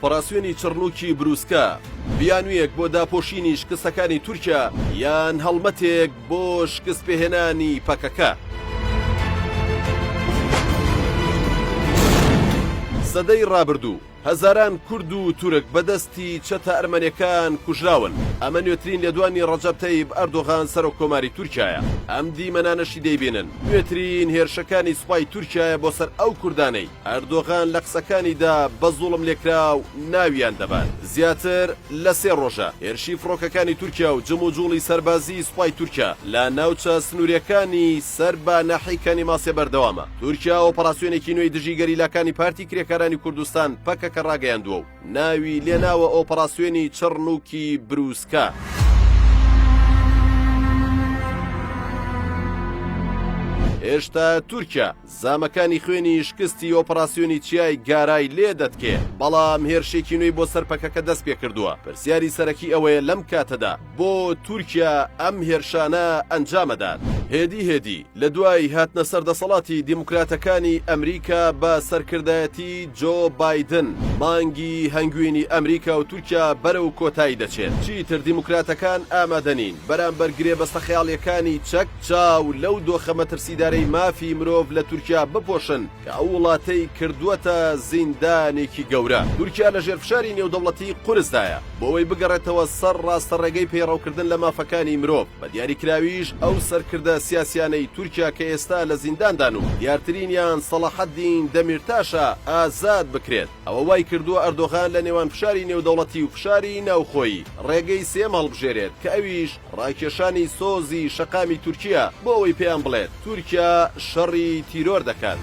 ئۆپەراسیۆنی چڕنوکی بروسکە، بیانویەک بۆ داپۆشینی شکستەکانی تورکیا یان هەڵمەتێک بۆ شکستپێهێنانی پەکەکە. سەدەی ڕابردوو هەزاران کورد و تورک بەدەستی چەتە ئەرمەنیەکان کوژراون. ئەمە نوێترین لێدوانی ڕەجەب تەیب ئەردۆغان سەرۆکۆماری تورکیایە. ئەم دیمەنانەشی دەیبێنن نوێترین هێرشەکانی سوپای تورکیایە بۆ سەر ئەو کوردانەی ئەردۆغان لە قسەکانیدا بە زوڵم لێکراو ناویان دەبات. زیاتر لە 3 ڕۆژە هێرشی فڕۆکەکانی تورکیا و جم و جوڵی سەربازی سوپای تورکیا لە ناوچە سنووریەکانی سەر بە ناحیەکانی ماسێ بەردەوامە. تورکیا ئۆپەراسیۆنێکی نوێی دژی گەریلاکانی پارتی کرێکارانی کوردستان پەکەکە ڕاگەیاندووە و ناوی لێناوە ئۆپەراسیۆنی چڕنوکی بروسکە. هێشتا تورکیا زامەکانی خوێنی شکستی ئۆپەراسیۆنی چیای گارای لێ دەتکێ، بەڵام هێرشێکی نوێی بۆ سەر پەکەکە دەست پێ کردووە. پرسیاری سەرەکی ئەوەیە لەم کاتەدا بۆ تورکیا ئەم هێرشانە ئەنجامەدات. هێدی لە دوای هاتنە سەردەسەڵاتی دیموکراتەکانی ئەمریکا بە سەرکردایەتی جۆ بایدن مانگی هەنگاوی ئەمریکا و تورکیا بەرەو کۆتایی دەچێت. چیتر دیموکراتەکان ئامادەنین بەرامبەر گرێبەستە خەیاڵیەکانی چەک چاو لەو دۆخە مەترسیدارەی مافی مرۆڤ لە تورکیا بپۆشن کە ئەو وڵاتەی کردووەتە زیندانێکی گەورە. تورکیا لە ژێرفشاری نێودەوڵەتی قورسدایە بۆەوەی بگەڕێتەوە سەر ڕاستە ڕێگەی پەیڕەوکردن لە مافەکانی مرۆڤ. بە دیاریکراویش ئەو سەرکردە سیاسیانەی تورکیا کە ئێستا لە زینداندان و دیارترینیان سەلاحەدین دەمیرتاشە ئازاد بکرێت. ئەوە وای کردووە ئەردۆغان لە نێوان فشاری نێودەوڵەتی و فشاری ناوخۆیی ڕێگەی سێم هەڵبژێرێت کە ئەویش ڕاکێشانی سۆزی شەقامی تورکیا بۆ ئەوەی پێیان بڵێت تورکیا شەڕی تیرۆر دەکات.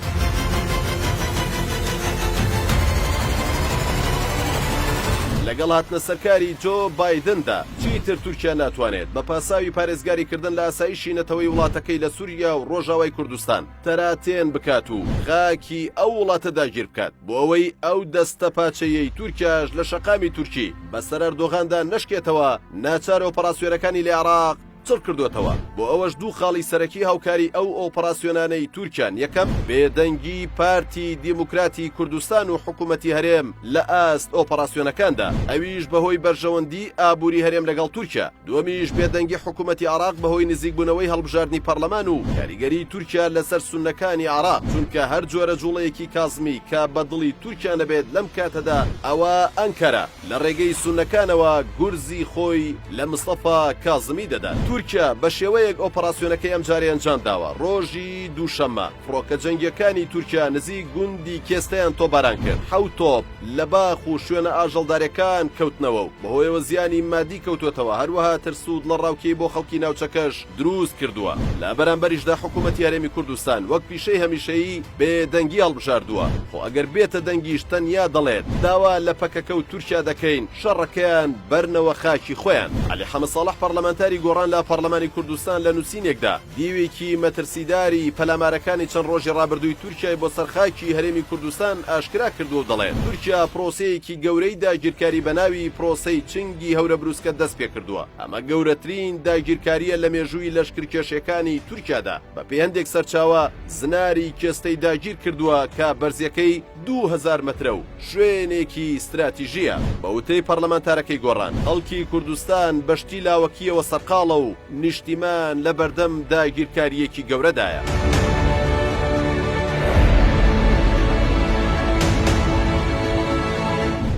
لەگەڵ هاتنە سەرکاری جۆ بایدندا چیتر تورکیا ناتوانێت بە پاساوی پارێزگاریکردن لە ئاسایشی نەتەوەی وڵاتەکەی لە سووریا و ڕۆژاوای کوردستان تەراتێن بکات و خاکی ئەو وڵاتە داگیر بکات بۆ ئەوەی ئەو دەستە پاچەیەی تورکیاش لە شەقامی تورکی بەسەر ئەردۆغاندا نەشکێتەوە ناچار ئۆپەراسیۆنەکانی لە عێراق چڕ کردوێتەوە. بۆ ئەوەش دوو خاڵی سەرەکی هاوکاری ئەو ئۆپەراسیۆنانەی تورکیان: یەکەم بێدەنگی پارتی دیموکراتی کوردستان و حکوومەتی هەرێم لە ئاست ئۆپەراسیۆنەکاندا، ئەویش بەهۆی بەرژەوەندی ئابووری هەرێم لەگەڵ تورکیا. دووەمیش بێدەنگی حکوومەتی عێراق بەهۆی نزیکبوونەوەی هەڵبژاردنی پەرلەمان و کاریگەری تورکیا لەسەر سوننەکانی عێراق، چونکە هەر جۆرە جوڵەیەکی کازمی کە بەدڵی تورکیا نەبێت لەم کاتەدا ئەوە ئەنکەرە لە ڕێگەی سوننەکانەوە گورزی خۆی لە مستەفا کازمی دەدات. تورکیا بە شێوەیەک ئۆپەراسیۆنەکەی ئەم جارێ ئەنجام داوە. ڕۆژی دووشەممە فڕۆکە جەنگیەکانی تورکیا نزیک گوندی کێستەیان تۆباران کرد. 7 تۆپ لە باخ و شوێنە ئاژەڵدارەکان کەوتنەوە و بەهۆیەوە زیانی مادی کەوتوێتەوە. هەروەها ترسود لە ڕاوکەی بۆ خەڵکی ناوچەکەش دروست کردووە. لە بەرامبەریشدا حکوومەتی هەرێمی کوردستان وەک پیشەی هەمیشەیی بێدەنگی هەڵبژاردووە. خۆ ئەگەر بێتە دەنگیش تەنیا دەڵێت داوا لە پەکەکە و تورکیا دەکەین، شەڕەکەیان بەرنەوە خاکی خۆیان. عەلی حەمەد ساڵح پەرلەمانتاری گۆڕان لە پەرلەمانی کوردستان لە نووسینێکدا دیوێکی مەترسیداری پەلامارەکانی چەند ڕۆژی ڕابردووی تورکیای بۆ سەرخاکی هەرێمی کوردستان ئاشکرا کردو و دەڵێت تورکیا پرۆسەیەکی گەورەی داگیرکاری بە ناوی پرۆسەی چنگی هەورە بروسکە دەست پێ کردووە. ئەمە گەورەترین داگیرکاریە لە مێژووی لەشکرکێشەکانی تورکیادا. بە پێی هەندێک سەرچاوە زناری کێستەی داگیر کردووە کە بەرزیەکەی 2000 مەترە و شوێنێکی استراتیژیە. بە وتەی پەرلەمانتارەکەی گۆڕان، خەڵکی کوردستان بەشتی لاوەکیەوە سەرقاڵە و نیشتیمان لە بەردەم داگیرکاریەکی گەورەدایە.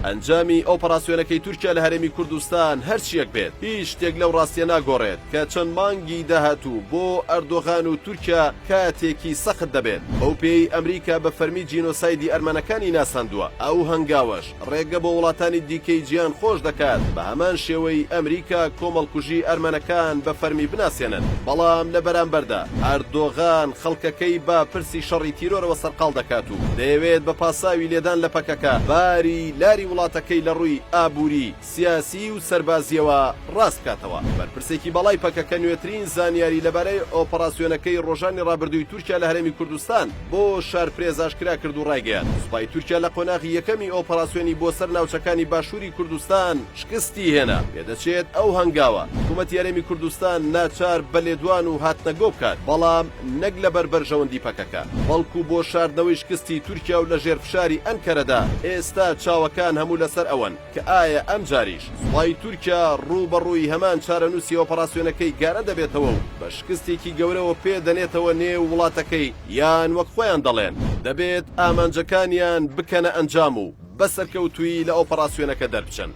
ئەنجامی ئۆپەراسیۆنەکەی تورکیا لە هەرێمی کوردستان هەرچیەک بێت هیچ شتێک لەو ڕاستیە ناگۆڕێت کە چەند مانگی داهاتوو بۆ ئەردۆغان و تورکیا کاتێکی سەخت دەبێت. ئەو پێی ئەمریکا بە فەرمی جینۆسایدی ئەرمەنەکانی ناساندووە. ئەو هەنگاوەش ڕێگە بۆ وڵاتانی دیکەی جیان خۆش دەکات بە هەمان شێوەی ئەمریکا کۆمەڵکوژی ئەرمەنەکان بە فەرمی بناسێنن. بەڵام لە بەرامبەردا ئەردۆغان خەڵکەکەی با پرسی شەڕی تیرۆرەوە سەرقاڵ دەکات و دەیەوێت بە پاساوی لێدان لە پەکەکە باری لاری وڵاتەکەی لە ڕووی ئابووری سیاسی و سەربازیەوە ڕاست بکاتەوە. بەرپرسێکی بەڵای پەکەکە نوێترین زانیاری لەبارەی ئۆپەراسیۆنەکەی ڕۆژانی ڕابردووی تورکیا لە هەرێمی کوردستان بۆ شار-پرێس ئاشکرا کرد و ڕایگەیاند. سوپای تورکیا لە قۆناغی یەکەمی ئۆپەراسیۆنی بۆ سەر ناوچەکانی باشووری کوردستان شکستی هێنا. پێدەچێت ئەو هەنگاوە حکوومەتی هەرێمی کوردستان ناچار بە لێدوان و هاتنەگۆ بکات، بەڵام نەک لەبەر بەرژەوەندی پەکەکە، بەڵکو بۆ شاردنەوەی شکستی تورکیا و لە ژێرفشاری ئەنکەرەدا ئێستا چاوەکان هەموو لەسەر ئەوەن کە ئایا ئەم جاریش سوڵای تورکیا ڕووبەڕووی هەمان چارەنووسی ئۆپەراسیۆنەکەی گارە دەبێتەوە و بە شکستێکی گەورەوە پێدەنێتەوە نێو وڵاتەکەی یان وەک خۆیان دەڵێن دەبێت ئامانجەکانیان بکەنە ئەنجام و بەسەرکەوتووی لە ئۆپەراسیۆنەکە دەربچن.